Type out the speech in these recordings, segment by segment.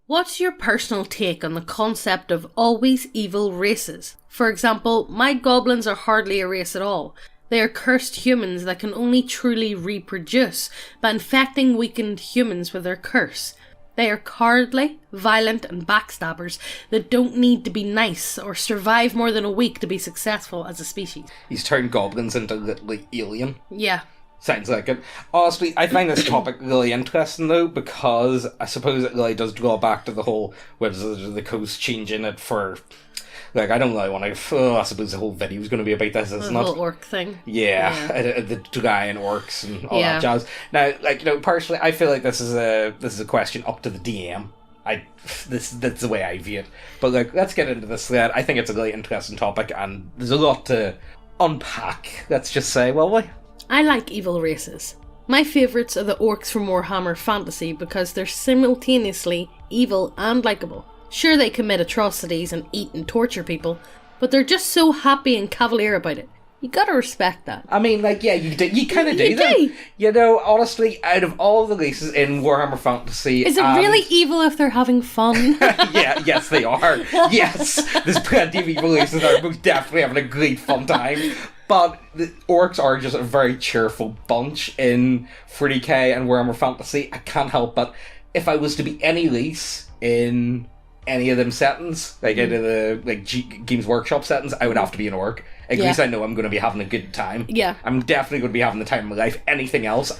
What's your personal take on the concept of always evil races? For example, my goblins are hardly a race at all. They are cursed humans that can only truly reproduce by infecting weakened humans with their curse. They are cowardly, violent and backstabbers that don't need to be nice or survive more than a week to be successful as a species. He's turned goblins into like alien. Yeah. Sounds like it. Honestly, I find this topic really interesting though, because I suppose it really does draw back to the whole the coast changing it for... Like, I don't really want to... I suppose the whole video is going to be about this, isn't it? The whole orc thing. Yeah. The guy and orcs and all that jazz. Now, like, personally, I feel like this is a question up to the DM. That's the way I view it. But, like, let's get into this thread. I think it's a really interesting topic, and there's a lot to unpack, let's just say, will we? I like evil races. My favourites are the orcs from Warhammer Fantasy because they're simultaneously evil and likeable. Sure, they commit atrocities and eat and torture people, but they're just so happy and cavalier about it. You gotta respect that. I mean, like, yeah, you kind of do. You know, honestly, out of all the races in Warhammer Fantasy... Is it really evil if they're having fun? Yes, they are. Yes, there's plenty of evil races that are most definitely having a great fun time. But the orcs are just a very cheerful bunch in 40k and Warhammer Fantasy. I can't help but, if I was to be any race in any of them settings, like into the Games Workshop settings, I would have to be an orc. At least I know I'm going to be having a good time. Yeah. I'm definitely going to be having the time of my life. Anything else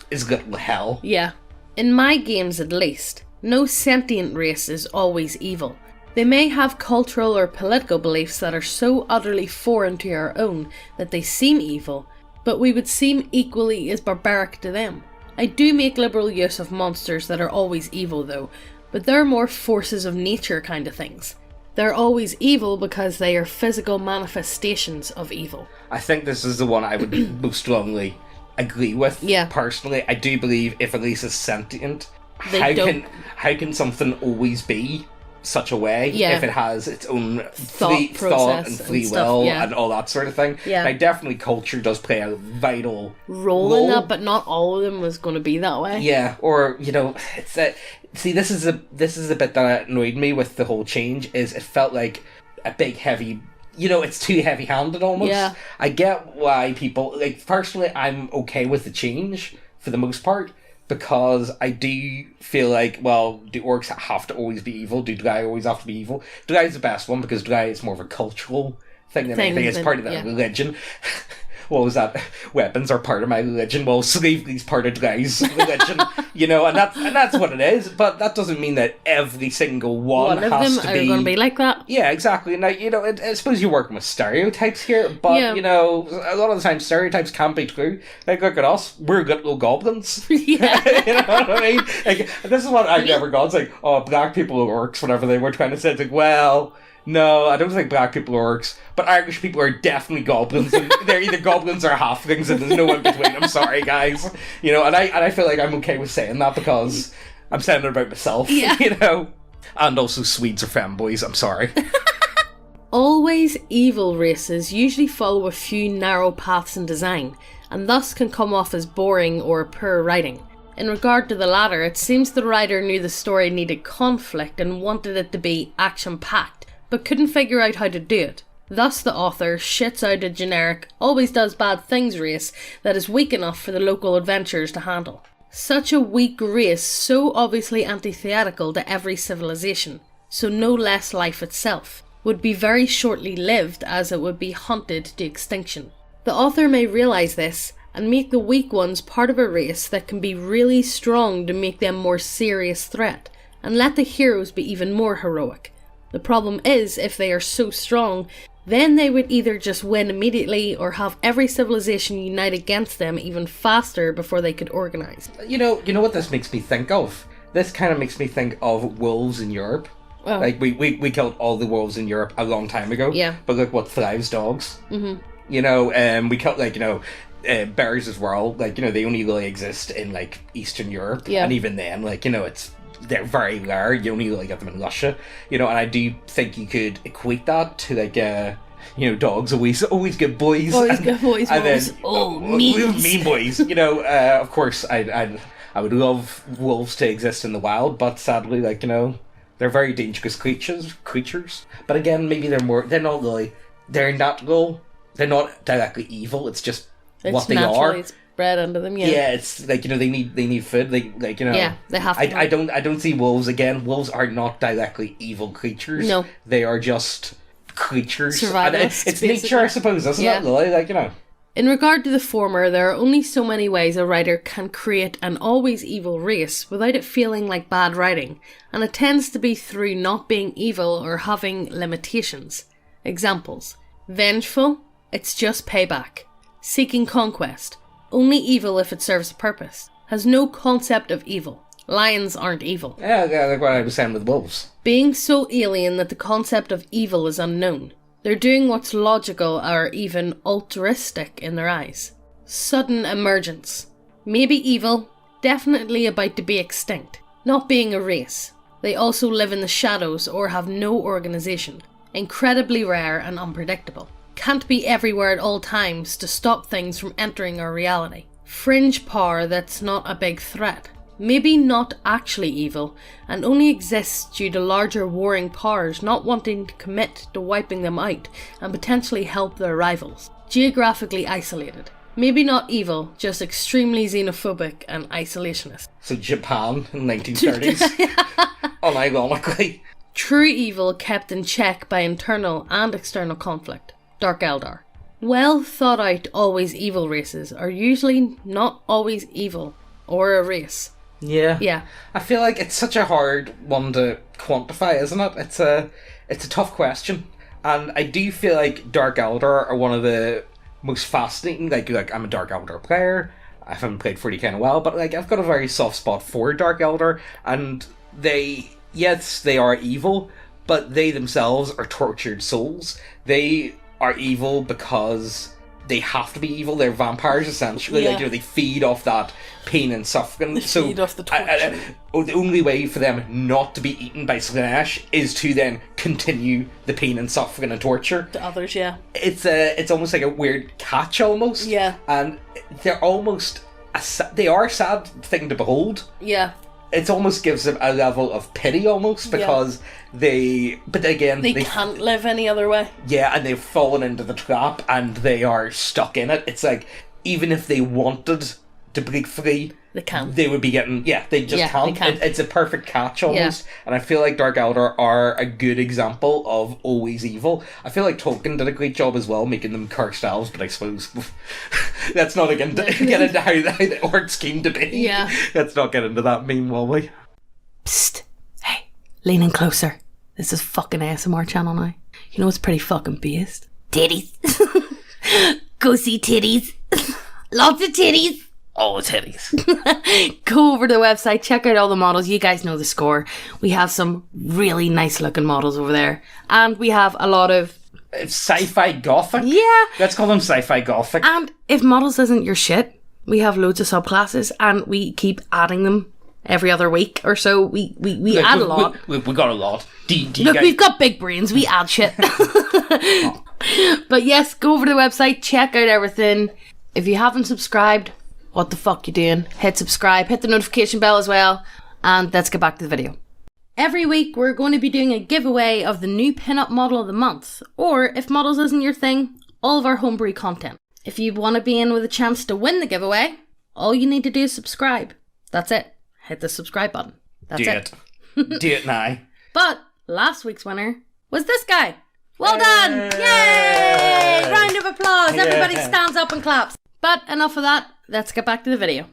is good hell. Yeah. In my games at least, no sentient race is always evil. They may have cultural or political beliefs that are so utterly foreign to our own that they seem evil, but we would seem equally as barbaric to them. I do make liberal use of monsters that are always evil though, but they're more forces of nature kind of things. They're always evil because they are physical manifestations of evil. I think this is the one I would most strongly agree with. Yeah. Personally, I do believe if a race is sentient, how can something always be such a way if it has its own thought and free will and all that sort of thing? Yeah. Like, definitely culture does play a vital role in that, but not all of them was going to be that way. Yeah, or, it's that... See, this is the bit that annoyed me with the whole change, is it felt like a big heavy... it's too heavy-handed almost. Yeah. I get why people... Like, personally, I'm okay with the change, for the most part, because I do feel like, well, do orcs have to always be evil? Do Drei always have to be evil? Drei is the best one, because Drei is more of a cultural thing than anything. It's part of that religion. What was that? Weapons are part of my religion. Well, slavery's part of Drei's religion, and that's what it is. But that doesn't mean that every single one has to be... One of them are going to be like that. Yeah, exactly. Now, I suppose you're working with stereotypes here, but, a lot of the time stereotypes can't be true. Like, look at us. We're good little goblins. Yeah. You know what I mean? Like, this is what I've never got. It's like, oh, black people are orcs, whatever they were trying to say. It's like, well... No, I don't think black people are orcs, but Irish people are definitely goblins, and they're either goblins or halflings, and there's no in between. I'm sorry, guys. And I feel like I'm okay with saying that because I'm saying it about myself, And also Swedes are femboys, I'm sorry. Always evil races usually follow a few narrow paths in design, and thus can come off as boring or poor writing. In regard to the latter, it seems the writer knew the story needed conflict and wanted it to be action-packed, but couldn't figure out how to do it. Thus the author shits out a generic, always does bad things race that is weak enough for the local adventurers to handle. Such a weak race, so obviously antithetical to every civilization, so no less life itself, would be very shortly lived as it would be hunted to extinction. The author may realise this, and make the weak ones part of a race that can be really strong to make them more serious threat, and let the heroes be even more heroic. The problem is, if they are so strong, then they would either just win immediately or have every civilization unite against them even faster before they could organise. You know what this makes me think of? This kind of makes me think of wolves in Europe. Oh. Like, we killed all the wolves in Europe a long time ago. Yeah. But look what thrives dogs. Mm-hmm. We killed, bears as well. Like, they only really exist in, like, Eastern Europe. Yeah. And even then, like, they're very rare. You only really get them in Russia, and I do think you could equate that to like dogs always good boys. Always good boys. And then, mean boys. Of course, I'd I would love wolves to exist in the wild, but sadly, like, you know, they're very dangerous creatures. But again, maybe they're not directly evil. It's just what they are. It's bred under them, yeah. Yeah, it's like, you know, they need food. They, like, you know. Yeah, they have to. I don't see wolves again. Wolves are not directly evil creatures. No, they are just creatures. Survivalists, it's nature, I suppose, isn't it? Like, you know. In regard to the former, there are only so many ways a writer can create an always evil race without it feeling like bad writing, and it tends to be through not being evil or having limitations. Examples: vengeful, it's just payback. Seeking conquest, only evil if it serves a purpose. Has no concept of evil. Lions aren't evil. Yeah, like what I was saying with wolves. Being so alien that the concept of evil is unknown. They're doing what's logical or even altruistic in their eyes. Sudden emergence. Maybe evil, definitely about to be extinct. Not being a race. They also live in the shadows or have no organisation. Incredibly rare and unpredictable. Can't be everywhere at all times to stop things from entering our reality. Fringe power that's not a big threat. Maybe not actually evil, and only exists due to larger warring powers not wanting to commit to wiping them out and potentially help their rivals. Geographically isolated. Maybe not evil, just extremely xenophobic and isolationist. So Japan in the 1930s. Unironically. True evil kept in check by internal and external conflict. Dark Eldar. Well thought out always evil races are usually not always evil or a race. Yeah. I feel like it's such a hard one to quantify, isn't it? It's a tough question. And I do feel like Dark Eldar are one of the most fascinating. Like I'm a Dark Eldar player. I haven't played 40k in a while, but like I've got a very soft spot for Dark Eldar, and they are evil, but they themselves are tortured souls. They are evil because they have to be evil. They're vampires, essentially. Like, you know, they feed off that pain and suffering. They feed off the torture. The only way for them not to be eaten by Slaanesh is to then continue the pain and suffering and torture to others. Yeah, it's almost like a weird catch, almost. Yeah, and they're almost they are a sad thing to behold. Yeah. It almost gives them a level of pity, almost, because they can't live any other way. Yeah, and they've fallen into the trap, and they are stuck in it. It's like, even if they wanted to break free, they can't. They would be getting, they just can't. They can't. It's a perfect catch, almost. And I feel like Dark Eldar are a good example of always evil. I feel like Tolkien did a great job as well, making them cursed elves, but I suppose let's not get into how the orcs came to be. Yeah. Let's not get into that meme, will we? Psst. Hey, lean in closer. This is fucking ASMR channel now. You know what's pretty fucking based? Titties. Go see titties. Lots of titties. All the titties. Go over to the website, check out all the models. You guys know the score. We have some really nice looking models over there. And we have a lot of sci-fi gothic? Yeah. Let's call them sci-fi gothic. And if models isn't your shit, we have loads of subclasses and we keep adding them every other week or so. We add a lot. We got a lot. We've got big brains. We add shit. But yes, go over to the website, check out everything. If you haven't subscribed, what the fuck you doing? Hit subscribe, hit the notification bell as well, and let's get back to the video. Every week we're going to be doing a giveaway of the new pinup model of the month, or if models isn't your thing, all of our homebrew content. If you want to be in with a chance to win the giveaway, all you need to do is subscribe. That's it. Hit the subscribe button. That's it. Do it now. But last week's winner was this guy. Well done! Yay! Round of applause. Everybody stands up and claps. But enough of that, let's get back to the video.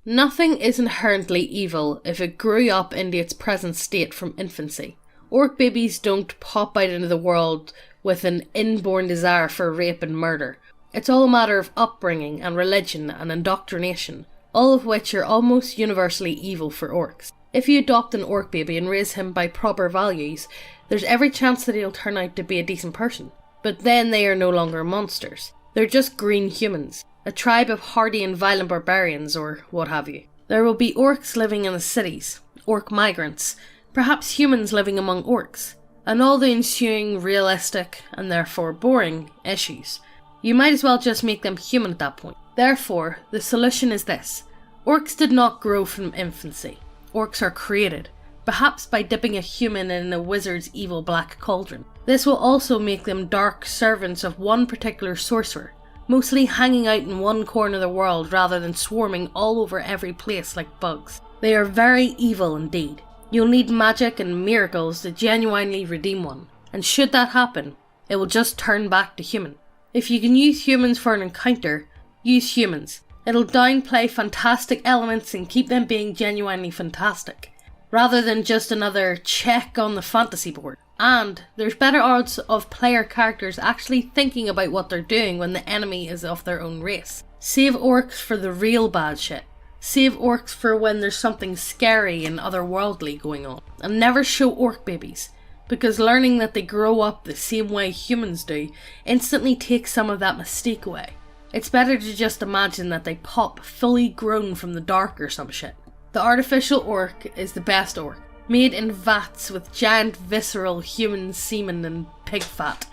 Nothing is inherently evil if it grew up into its present state from infancy. Orc babies don't pop out into the world with an inborn desire for rape and murder. It's all a matter of upbringing and religion and indoctrination, all of which are almost universally evil for orcs. If you adopt an orc baby and raise him by proper values, there's every chance that he'll turn out to be a decent person. But then they are no longer monsters. They're just green humans. A tribe of hardy and violent barbarians, or what have you. There will be orcs living in the cities, orc migrants, perhaps humans living among orcs, and all the ensuing realistic, and therefore boring, issues. You might as well just make them human at that point. Therefore, the solution is this. Orcs did not grow from infancy. Orcs are created, perhaps by dipping a human in a wizard's evil black cauldron. This will also make them dark servants of one particular sorcerer, mostly hanging out in one corner of the world rather than swarming all over every place like bugs. They are very evil indeed. You'll need magic and miracles to genuinely redeem one, and should that happen, it will just turn back to human. If you can use humans for an encounter, use humans. It'll downplay fantastic elements and keep them being genuinely fantastic, rather than just another check on the fantasy board. And there's better odds of player characters actually thinking about what they're doing when the enemy is of their own race. Save orcs for the real bad shit. Save orcs for when there's something scary and otherworldly going on. And never show orc babies, because learning that they grow up the same way humans do instantly takes some of that mystique away. It's better to just imagine that they pop fully grown from the dark or some shit. The artificial orc is the best orc, made in vats with giant visceral human semen and pig fat,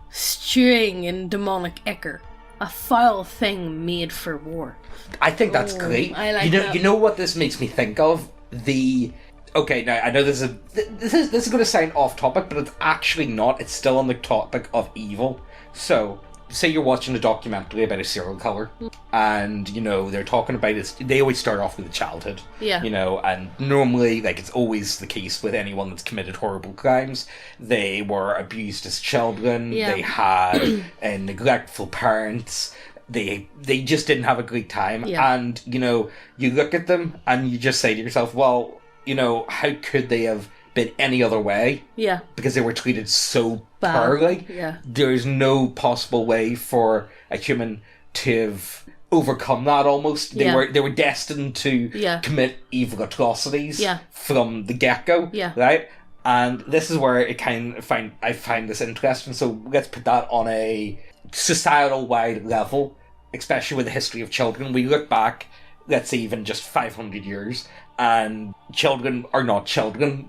stewing in demonic ichor. A foul thing made for war. I think that's great. I like that. You know what this makes me think of? Okay, now I know this is going to sound off topic, but it's actually not. It's still on the topic of evil. So, say you're watching a documentary about a serial killer, and, you know, they're talking about it. They always start off with a childhood. Yeah. You know, and normally, like, it's always the case with anyone that's committed horrible crimes. They were abused as children. Yeah. They had neglectful parents. They just didn't have a great time. Yeah. And, you know, you look at them and you just say to yourself, well, you know, how could they have been any other way? Yeah. Because they were treated so Bad. poorly. Yeah. There's no possible way for a human to have overcome that almost. They were destined to commit evil atrocities from the get-go. Yeah. Right? And this is where I find this interesting. So let's put that on a societal wide level, especially with the history of children. We look back, let's say even just 500 years, and children are not children.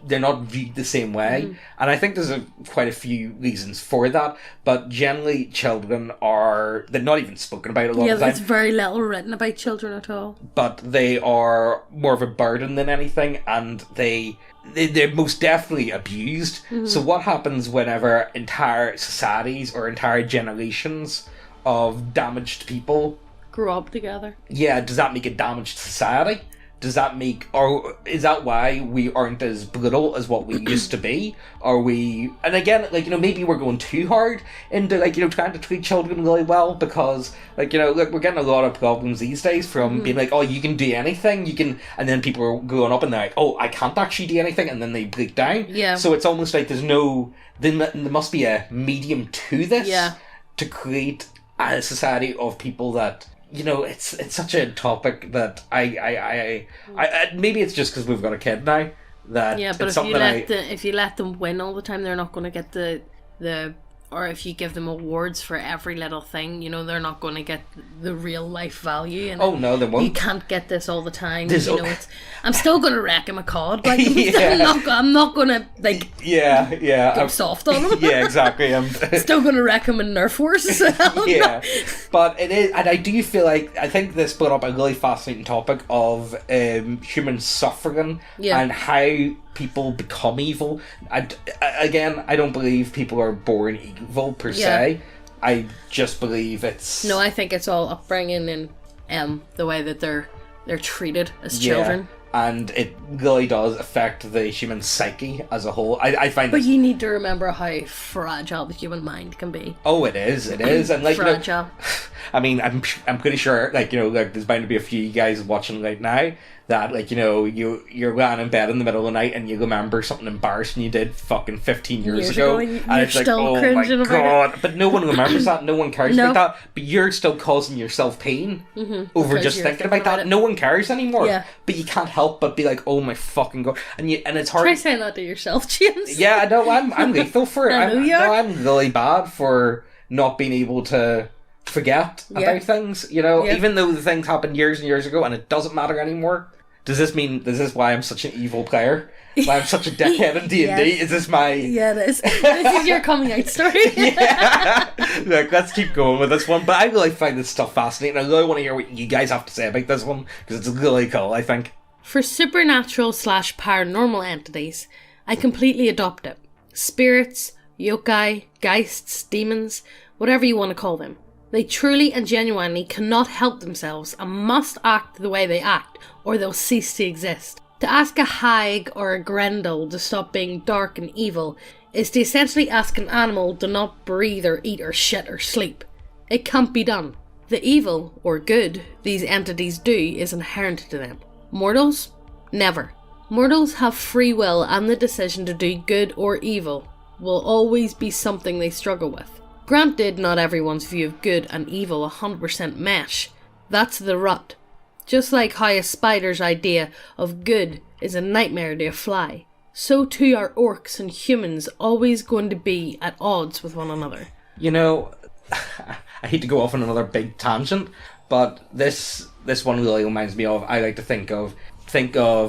They're not viewed the same way. Mm-hmm. And I think there's quite a few reasons for that. But generally, children they're not even spoken about a lot of the time. Yeah, there's very little written about children at all. But they are more of a burden than anything, and they're most definitely abused. Mm-hmm. So what happens whenever entire societies or entire generations of damaged people grow up together? Yeah, does that make a damaged society? Does that make, or is that why we aren't as brutal as what we used to be? Are we, and again, like, you know, maybe we're going too hard into, like, you know, trying to treat children really well, because, like, you know, look, we're getting a lot of problems these days from being like, oh, you can do anything, you can, and then people are growing up and they're like, oh, I can't actually do anything, and then they break down. Yeah. So it's almost like there must be a medium to this to create a society of people that, you know, it's such a topic that I maybe it's just because we've got a kid now that but if you let them win all the time, they're not going to get the or if you give them awards for every little thing, you know, they're not going to get the real life value. And oh no, they won't. You can't get this all the time. I'm still going to wreck him a cod. Like, I'm not going to like. I'm soft on him. Yeah, exactly. I'm still going to wreck him in Nerf Wars as well. Yeah, but it is, and I do feel like I think this brought up a really fascinating topic of human suffering and how people become evil. I don't believe people are born evil per se. I just believe it's... No, I think it's all upbringing and the way that they're treated as children. And it really does affect the human psyche as a whole. I find But you need to remember how fragile the human mind can be. Oh, it is. And like, fragile. You know, I mean, I'm pretty sure, like, you know, like, there's bound to be a few guys watching right now that, like, you know, you're lying in bed in the middle of the night and you remember something embarrassing you did fucking 15 years ago. And it's like, oh my god. But no one remembers that. No one cares about that. But you're still causing yourself pain over just thinking about that. No one cares anymore. Yeah. But you can't help but be like, oh my fucking god. And it's hard. Try saying that to yourself, James. Yeah, I know. I'm lethal for it. I'm really bad for not being able to forget about things, you know, even though the things happened years and years ago and it doesn't matter anymore. Does this why I'm such an evil player? Why I'm such a dickhead in D&D? Yes. Is this my... Yeah, it is. This is your coming out story. Yeah. Look, let's keep going with this one. But I really find this stuff fascinating. I really want to hear what you guys have to say about this one, because it's really cool, I think. For supernatural/paranormal entities, I completely adopt it. Spirits, yokai, geists, demons, whatever you want to call them. They truly and genuinely cannot help themselves and must act the way they act, or they'll cease to exist. To ask a hag or a grendel to stop being dark and evil is to essentially ask an animal to not breathe or eat or shit or sleep. It can't be done. The evil, or good, these entities do is inherent to them. Mortals? Never. Mortals have free will, and the decision to do good or evil will always be something they struggle with. Granted, not everyone's view of good and evil 100% mesh. That's the rut. Just like how a spider's idea of good is a nightmare to a fly, so too are orcs and humans always going to be at odds with one another. You know, I hate to go off on another big tangent, but this one really reminds me of, I like to think of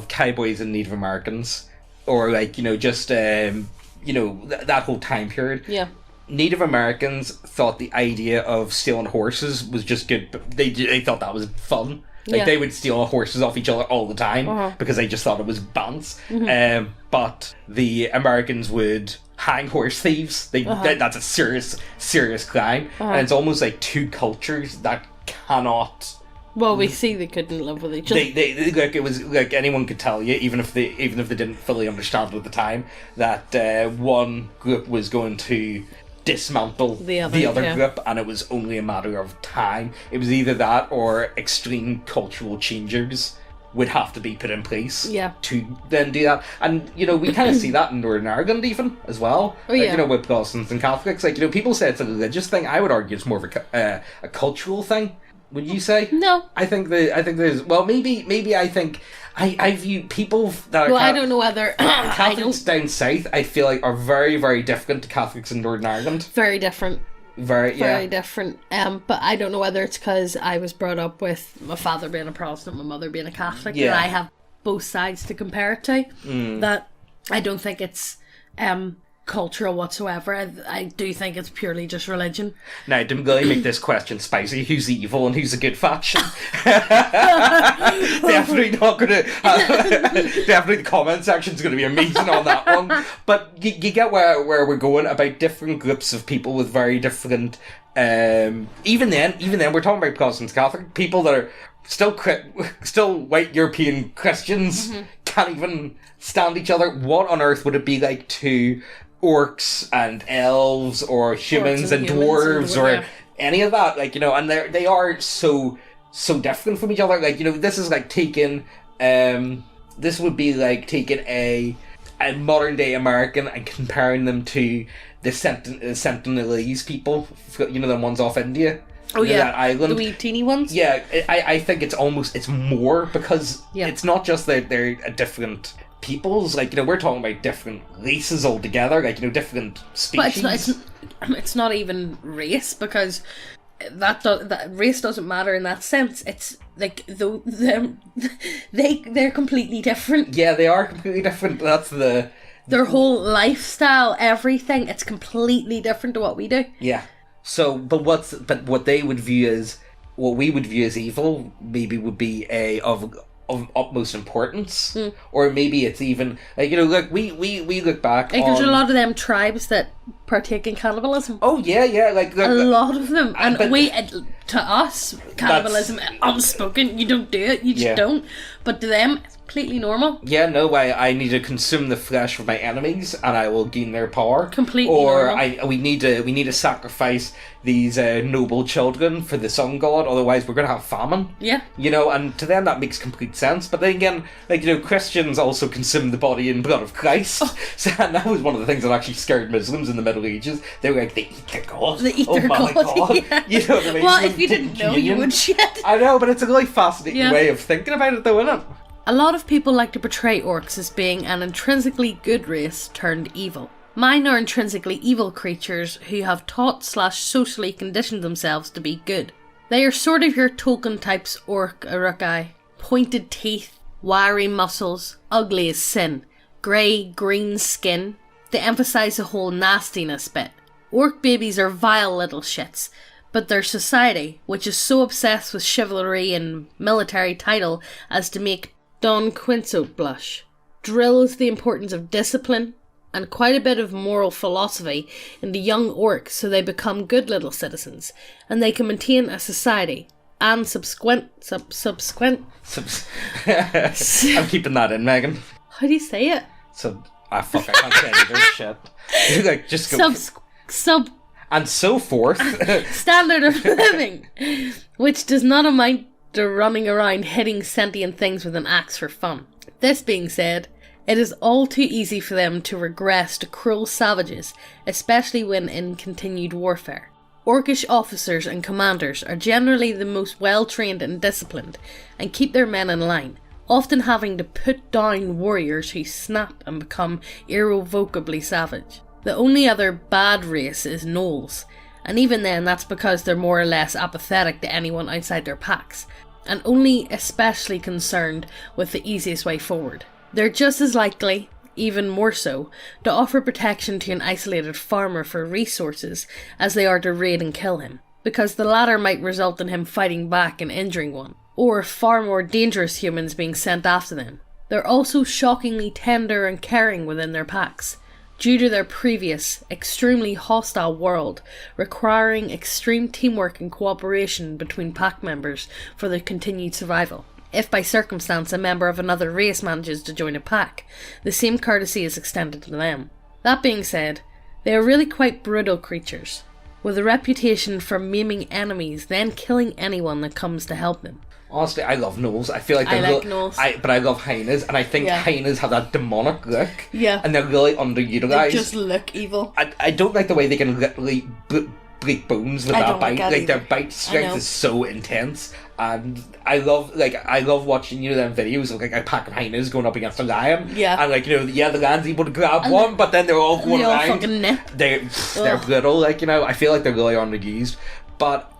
cowboys and Native Americans, or like, you know, just, that whole time period. Yeah. Native Americans thought the idea of stealing horses was just good, but they thought that was fun. Like, they would steal horses off each other all the time because they just thought it was bants. Mm-hmm. But the Americans would hang horse thieves. That's a serious crime. And it's almost like two cultures that cannot... Well, we see they couldn't live with each other. They like, it was like anyone could tell you, even if they didn't fully understand it at the time, that one group was going to dismantle the other group, and it was only a matter of time. It was either that or extreme cultural changes would have to be put in place to then do that. And, you know, we kind of see that in Northern Ireland even, as well. Oh, yeah. Like, you know, with Protestants and Catholics. Like, you know, people say it's a religious thing. I would argue it's more of a cultural thing. Would you say? No. I think there's... Well, maybe I think... I view people that are... Well, I don't know whether... Catholics down south, I feel like, are very, very different to Catholics in Northern Ireland. Very different. Very different. But I don't know whether it's because I was brought up with my father being a Protestant, my mother being a Catholic, and I have both sides to compare it to. That I don't think it's cultural whatsoever. I do think it's purely just religion. Now, to really make this question spicy, who's the evil and who's the good faction? Definitely not going to... definitely the comment section's going to be amazing on that one. But you get where we're going about different groups of people with very different... Even then, we're talking about Protestants, Catholic, people that are still white European Christians, can't even stand each other. What on earth would it be like to... orcs and elves or humans and dwarves or any of that, like, you know, and they are so different from each other. Like, you know, this is like taking this would be like taking a modern day American and comparing them to the Sentinelese people, you know, the ones off India. Oh, you know, that island. The wee teeny ones? Yeah, I think it's more because it's not just that they're a different peoples, like, you know, we're talking about different races altogether, like, you know, different species. But it's not even race, because that race doesn't matter in that sense. It's like they're completely different. Yeah, they are completely different. That's their whole lifestyle, everything. It's completely different to what we do. Yeah. So, but what they would view as, what we would view as evil, maybe would be of utmost importance, or maybe it's even like, you know, like we look back. Like, there's a lot of them tribes that partake in cannibalism. Oh yeah, like a lot of them, and to us, cannibalism unspoken. You don't do it, you just don't. But to them, it's completely normal. Yeah, no way. I need to consume the flesh of my enemies, and I will gain their power. Completely normal. We need to sacrifice these noble children for the sun god, otherwise we're going to have famine. Yeah. You know, and to them that makes complete sense. But then again, like, you know, Christians also consume the body and blood of Christ. Oh. So, and that was one of the things that actually scared Muslims in the Middle Ages. They were like, they eat their god. They eat their god. Yeah. You know what I mean? Well, if you didn't know, you would shit. I know, but it's a really fascinating way of thinking about it, though, isn't it? A lot of people like to portray orcs as being an intrinsically good race turned evil. Mine are intrinsically evil creatures who have taught/socially conditioned themselves to be good. They are sort of your Tolkien types orc Uruk-hai. Pointed teeth, wiry muscles, ugly as sin, grey, green skin. They emphasise the whole nastiness bit. Orc babies are vile little shits, but their society, which is so obsessed with chivalry and military title as to make Don Quixote blush, drills the importance of discipline and quite a bit of moral philosophy into young orcs so they become good little citizens, and they can maintain a society and subsequent. I'm keeping that in, Megan. How do you say it? I can't say either. Shit. Like, just go. And so forth. Standard of living, which does not amount to running around hitting sentient things with an axe for fun. This being said, it is all too easy for them to regress to cruel savages, especially when in continued warfare. Orcish officers and commanders are generally the most well-trained and disciplined, and keep their men in line, often having to put down warriors who snap and become irrevocably savage. The only other bad race is gnolls, and even then that's because they're more or less apathetic to anyone outside their packs, and only especially concerned with the easiest way forward. They're just as likely, even more so, to offer protection to an isolated farmer for resources as they are to raid and kill him, because the latter might result in him fighting back and injuring one, or far more dangerous humans being sent after them. They're also shockingly tender and caring within their packs, due to their previous, extremely hostile world, requiring extreme teamwork and cooperation between pack members for their continued survival. If by circumstance a member of another race manages to join a pack, the same courtesy is extended to them. That being said, they are really quite brutal creatures, with a reputation for maiming enemies, then killing anyone that comes to help them. Honestly, I love gnolls. I feel like I like gnolls. But I love hyenas, and I think hyenas have that demonic look. Yeah. And they're really underutilized. They just look evil. I don't like the way they can literally break bones with that bite. Like, their bite strength is so intense. And I love watching, them videos of, a pack of hyenas going up against a lion. Yeah. And, the lion's able to grab one, but then they're all going around. Fucking nip. They're brutal, I feel like they're really underused. But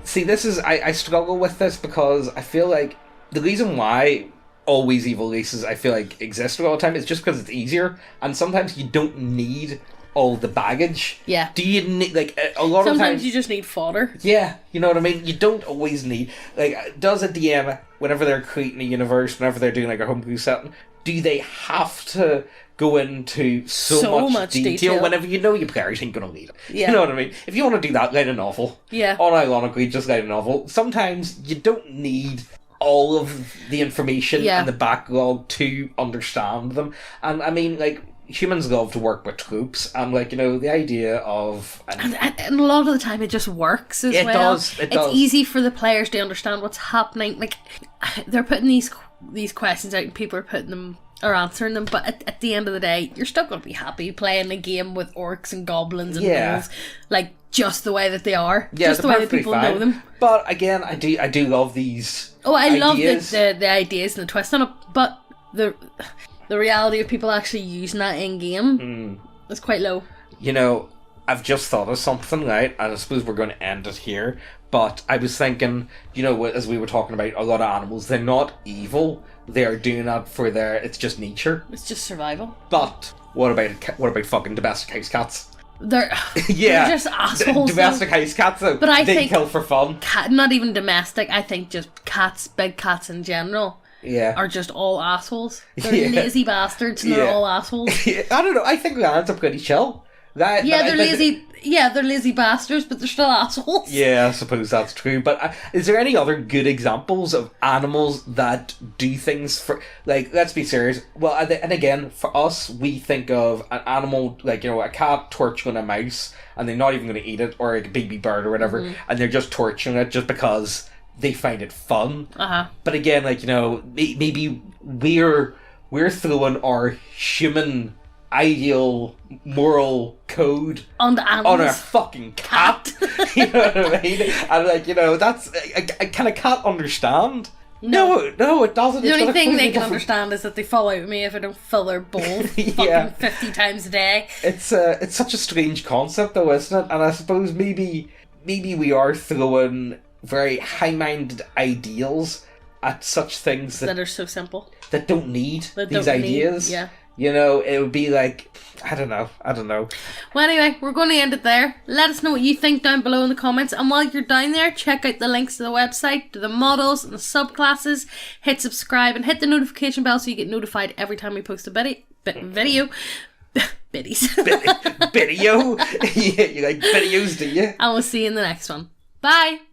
see, I struggle with this because I feel like the reason why always evil races, I feel like, exist all the time is just because it's easier, and sometimes you don't need all the baggage. Yeah. Do you need, a lot of times... Sometimes you just need fodder. Yeah, you know what I mean? You don't always need... does a DM, whenever they're creating a universe, whenever they're doing, a homebrew setting, do they have to go into so much detail whenever your players ain't going to need it? Yeah. You know what I mean? If you want to do that, write a novel. Yeah. Unironically, just write a novel. Sometimes you don't need all of the information and the backlog to understand them. And I mean, humans love to work with tropes, and the idea of... And a lot of the time it just works as well. It does. It's easy for the players to understand what's happening. They're putting these questions out and people are putting them or answering them, but at the end of the day, you're still going to be happy playing a game with orcs and goblins and gnolls, just the way that they are, just the way that people know them. But again, I do love these. I love the ideas and the twist on it, but the reality of people actually using that in game is quite low. I've just thought of something, right? And I suppose we're going to end it here. But I was thinking, as we were talking about, a lot of animals, they're not evil. They are doing that for it's just nature. It's just survival. But what about fucking domestic house cats? They're just assholes. Domestic house cats, though, but they kill for fun. Not even domestic. I think just cats, big cats in general. Yeah. Are just all assholes. They're lazy bastards and they're all assholes. I don't know. I think lions are pretty chill. They're lazy. They're lazy bastards, but they're still assholes. Yeah, I suppose that's true. But is there any other good examples of animals that do things for... let's be serious. Well, and again, for us, we think of an animal, a cat torching a mouse, and they're not even going to eat it, or a baby bird or whatever, and they're just torching it just because they find it fun. But again, maybe we're throwing our human ideal moral code on our fucking cat. You know what I mean? And that's... can a cat understand? No, it doesn't. The only thing they can understand is that they fall out with me if I don't fill their bowl fucking 50 times a day. It's such a strange concept, though, isn't it? And I suppose maybe we are throwing very high-minded ideals at such things that are so simple. That don't need these ideas. Yeah. You know, it would be like, I don't know. Well, anyway, we're going to end it there. Let us know what you think down below in the comments. And while you're down there, check out the links to the website, to the models and the subclasses. Hit subscribe and hit the notification bell so you get notified every time we post a video. Biddies. Video? Yeah, you like videos, do you? And we'll see you in the next one. Bye!